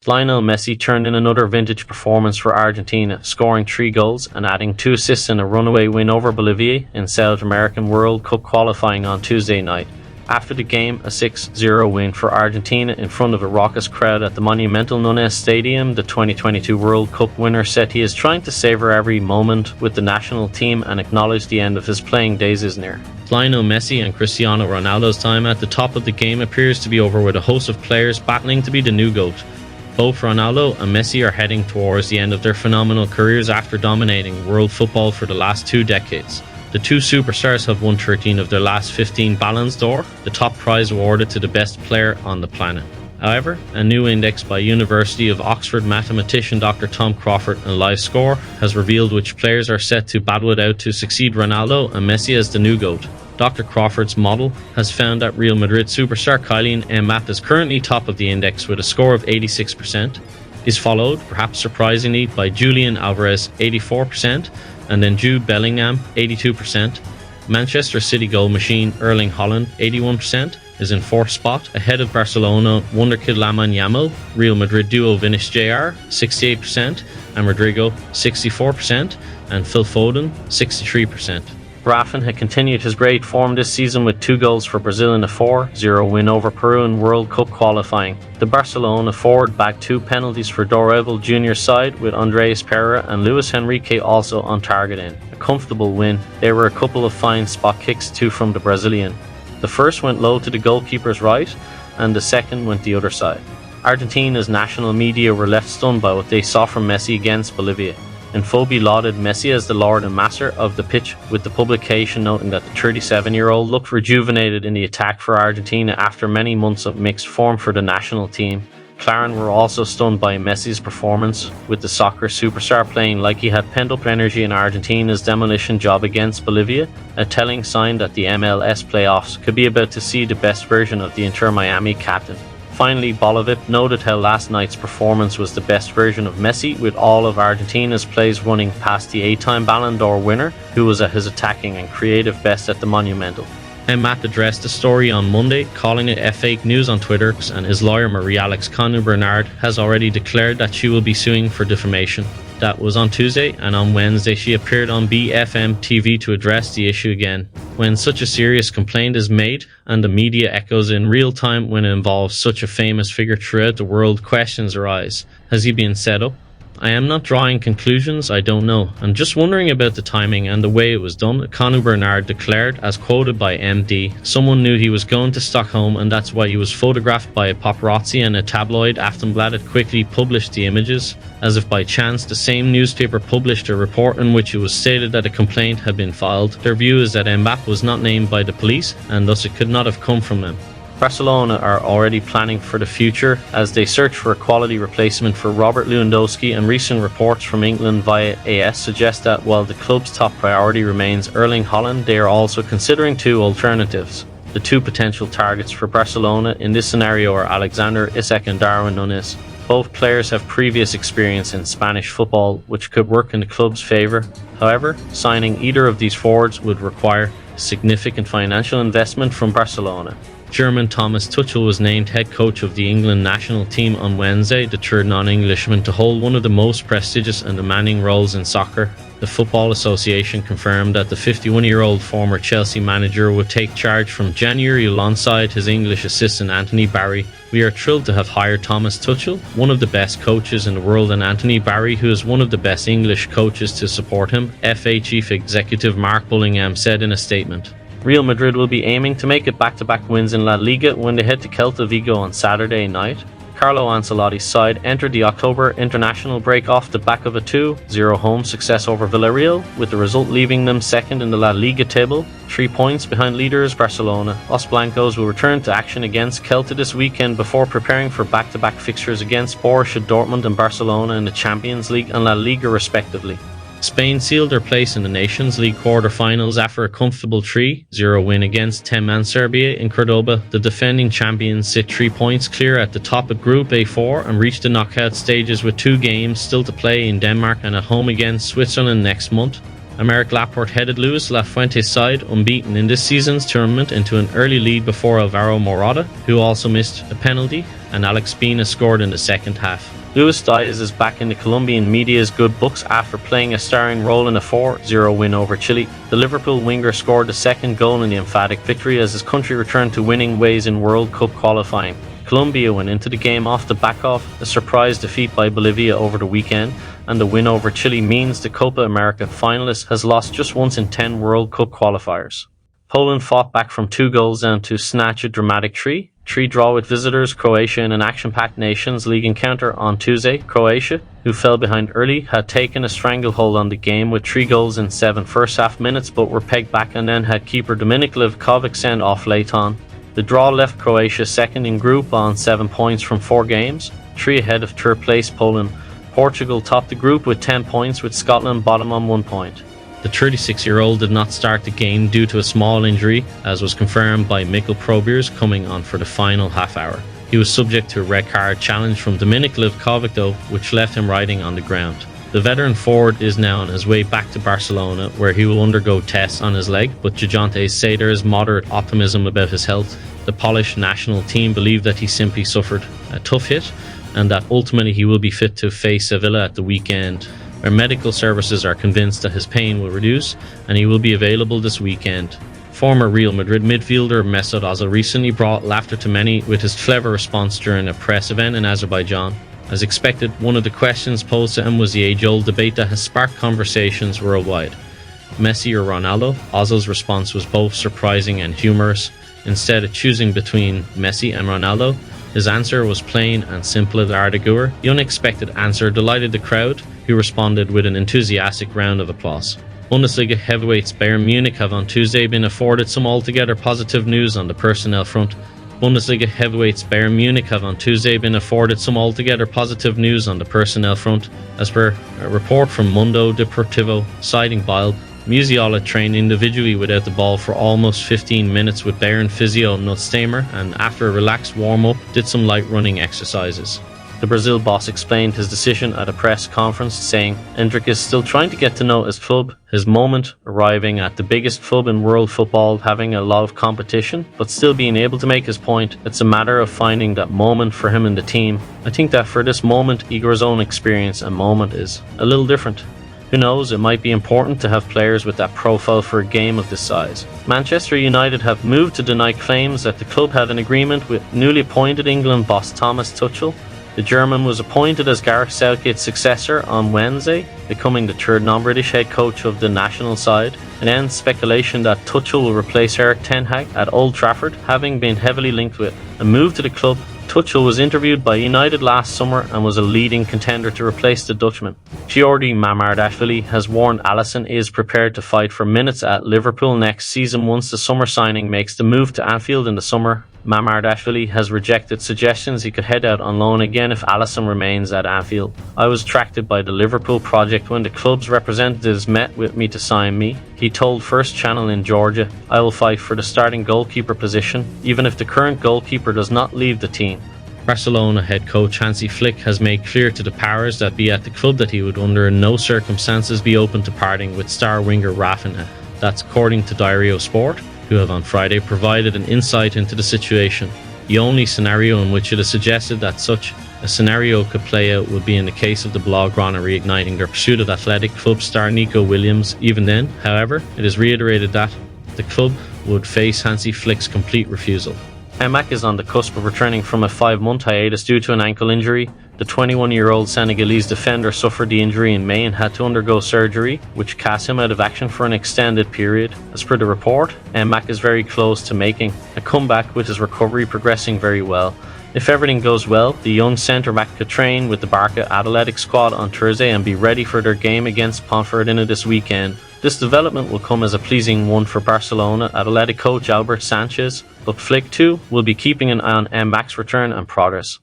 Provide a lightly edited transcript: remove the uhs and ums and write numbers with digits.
Lionel Messi turned in another vintage performance for Argentina, scoring 3 goals and adding 2 assists in a runaway win over Bolivia in South American World Cup qualifying on Tuesday night. After the game, a 6-0 win for Argentina in front of a raucous crowd at the monumental Nunes Stadium, the 2022 World Cup winner said he is trying to savour every moment with the national team and acknowledge the end of his playing days is near. Lionel Messi and Cristiano Ronaldo's time at the top of the game appears to be over, with a host of players battling to be the new GOAT. Both Ronaldo and Messi are heading towards the end of their phenomenal careers after dominating world football for the last 2 decades. The two superstars have won 13 of their last 15 Ballons d'Or, the top prize awarded to the best player on the planet. However, a new index by University of Oxford mathematician Dr. Tom Crawford and LiveScore has revealed which players are set to battle it out to succeed Ronaldo and Messi as the new GOAT. Dr. Crawford's model has found that Real Madrid superstar Kylian Mbappe is currently top of the index with a score of 86%. Is followed, perhaps surprisingly, by Julian Alvarez 84%, and then Jude Bellingham 82%. Manchester City goal machine Erling Haaland 81% is in 4th spot, ahead of Barcelona wonderkid Lamine Yamal, Real Madrid duo Vinicius Jr. 68% and Rodrigo 64%, and Phil Foden 63%. Raphinha continued his great form this season with 2 goals for Brazil in a 4-0 win over Peru in World Cup qualifying. The Barcelona forward bagged 2 penalties for Dorival Jr.'s side, with Andreas Pereira and Luis Henrique also on target in. A comfortable win. There were a couple of fine spot kicks too from the Brazilian. The first went low to the goalkeeper's right, and the second went the other side. Argentina's national media were left stunned by what they saw from Messi against Bolivia. Infobi lauded Messi as the lord and master of the pitch, with the publication noting that the 37-year-old looked rejuvenated in the attack for Argentina after many months of mixed form for the national team. Clarin were also stunned by Messi's performance, with the soccer superstar playing like he had pent-up energy in Argentina's demolition job against Bolivia, a telling sign that the MLS playoffs could be about to see the best version of the Inter Miami captain. Finally, Bolovip noted how last night's performance was the best version of Messi, with all of Argentina's plays running past the 8-time Ballon d'Or winner, who was at his attacking and creative best at the Monumental. Mbappe addressed the story on Monday, calling it fake news on Twitter, and his lawyer Marie-Alex Conner-Bernard has already declared that she will be suing for defamation. That was on Tuesday, and on Wednesday she appeared on BFM TV to address the issue again. When such a serious complaint is made, and the media echoes in real time when it involves such a famous figure throughout the world, questions arise. Has he been set up? I am not drawing conclusions, I don't know. I'm just wondering about the timing and the way it was done. Conor Bernard declared, as quoted by MD, someone knew he was going to Stockholm and that's why he was photographed by a paparazzi, and a tabloid, Aftonbladet, quickly published the images. As if by chance, the same newspaper published a report in which it was stated that a complaint had been filed. Their view is that Mbappe was not named by the police and thus it could not have come from them. Barcelona are already planning for the future as they search for a quality replacement for Robert Lewandowski, and recent reports from England via AS suggest that while the club's top priority remains Erling Haaland, they are also considering 2 alternatives. The 2 potential targets for Barcelona in this scenario are Alexander Isak and Darwin Núñez. Both players have previous experience in Spanish football, which could work in the club's favour. However, signing either of these forwards would require significant financial investment from Barcelona. German Thomas Tuchel was named head coach of the England national team on Wednesday, the 3rd non-Englishman to hold one of the most prestigious and demanding roles in soccer. The Football Association confirmed that the 51-year-old former Chelsea manager would take charge from January alongside his English assistant Anthony Barry. We are thrilled to have hired Thomas Tuchel, one of the best coaches in the world, and Anthony Barry, who is one of the best English coaches, to support him, FA Chief Executive Mark Bullingham said in a statement. Real Madrid will be aiming to make it back-to-back wins in La Liga when they head to Celta Vigo on Saturday night. Carlo Ancelotti's side entered the October international break off the back of a 2-0 home success over Villarreal, with the result leaving them second in the La Liga table, 3 points behind leaders Barcelona. Los Blancos will return to action against Celta this weekend before preparing for back-to-back fixtures against Borussia Dortmund and Barcelona in the Champions League and La Liga respectively. Spain sealed their place in the Nations League quarter-finals after a comfortable 3-0 win against 10-man Serbia in Cordoba. The defending champions sit 3 points clear at the top of Group A4 and reach the knockout stages with 2 games still to play in Denmark and at home against Switzerland next month. Aymeric Laporte headed Luis Lafuente's side unbeaten in this season's tournament into an early lead before Alvaro Morata, who also missed a penalty, and Alex Spina scored in the second half. Luis Diaz is back in the Colombian media's good books after playing a starring role in a 4-0 win over Chile. The Liverpool winger scored the second goal in the emphatic victory as his country returned to winning ways in World Cup qualifying. Colombia went into the game off the back of a surprise defeat by Bolivia over the weekend, and the win over Chile means the Copa America finalist has lost just once in 10 World Cup qualifiers. Poland fought back from 2 goals down to snatch a dramatic 3 draw with visitors Croatia in an action-packed Nations League encounter on Tuesday. Croatia, who fell behind early, had taken a stranglehold on the game with 3 goals in 7 first-half minutes, but were pegged back and then had keeper Dominik Livkovic sent off late on. The draw left Croatia second in group on 7 points from 4 games, 3 ahead of third-place Poland. Portugal topped the group with 10 points, with Scotland bottom on 1 point. The 36-year-old did not start the game due to a small injury, as was confirmed by Mikkel Probiers coming on for the final half hour. He was subject to a red card challenge from Dominik Livkovic though, which left him riding on the ground. The veteran forward is now on his way back to Barcelona, where he will undergo tests on his leg, but Gijante Seder's moderate optimism about his health. The Polish national team believe that he simply suffered a tough hit, and that ultimately he will be fit to face Sevilla at the weekend. Our medical services are convinced that his pain will reduce and he will be available this weekend. Former Real Madrid midfielder Mesut Ozil recently brought laughter to many with his clever response during a press event in Azerbaijan. As expected, one of the questions posed to him was the age-old debate that has sparked conversations worldwide. Messi or Ronaldo? Ozil's response was both surprising and humorous. Instead of choosing between Messi and Ronaldo, his answer was plain and simple as Ardeguer. The unexpected answer delighted the crowd, who responded with an enthusiastic round of applause. Bundesliga heavyweights Bayern Munich have on Tuesday been afforded some altogether positive news on the personnel front. Bundesliga heavyweights Bayern Munich have on Tuesday been afforded some altogether positive news on the personnel front. As per a report from Mundo Deportivo, citing Bild, Musiala trained individually without the ball for almost 15 minutes with Bayern physio Nutztamer, and after a relaxed warm-up did some light running exercises. The Brazil boss explained his decision at a press conference, saying Endrick is still trying to get to know his club, his moment arriving at the biggest club in world football, having a lot of competition, but still being able to make his point. It's a matter of finding that moment for him and the team. I think that for this moment, Igor's own experience and moment is a little different. Who knows, it might be important to have players with that profile for a game of this size. Manchester United have moved to deny claims that the club had an agreement with newly appointed England boss Thomas Tuchel. The German was appointed as Gareth Southgate's successor on Wednesday, becoming the third non-British head coach of the national side. It ends speculation that Tuchel will replace Erik ten Hag at Old Trafford, having been heavily linked with a move to the club. Tuchel was interviewed by United last summer and was a leading contender to replace the Dutchman. Giorgi Mamardashvili has warned Alisson is prepared to fight for minutes at Liverpool next season once the summer signing makes the move to Anfield in the summer. Mamardashvili has rejected suggestions he could head out on loan again if Alisson remains at Anfield. I was attracted by the Liverpool project when the club's representatives met with me to sign me. He told First Channel in Georgia, I will fight for the starting goalkeeper position, even if the current goalkeeper does not leave the team. Barcelona head coach Hansi Flick has made clear to the powers that be at the club that he would under no circumstances be open to parting with star winger Raphinha. That's according to Diario Sport, who have on Friday provided an insight into the situation. The only scenario in which it is suggested that such a scenario could play out would be in the case of the Blaugrana reigniting their pursuit of athletic club star Nico Williams. Even then, however, it is reiterated that the club would face Hansi Flick's complete refusal. Emak is on the cusp of returning from a 5-month hiatus due to an ankle injury. The 21-year-old Senegalese defender suffered the injury in May and had to undergo surgery, which cast him out of action for an extended period. As per the report, Emak is very close to making a comeback, with his recovery progressing very well. If everything goes well, the young centre-back could train with the Barca Athletic squad on Thursday and be ready for their game against Ponferradina this weekend. This development will come as a pleasing one for Barcelona Athletic coach Albert Sanchez, but Flick too will be keeping an eye on Mbak's return and progress.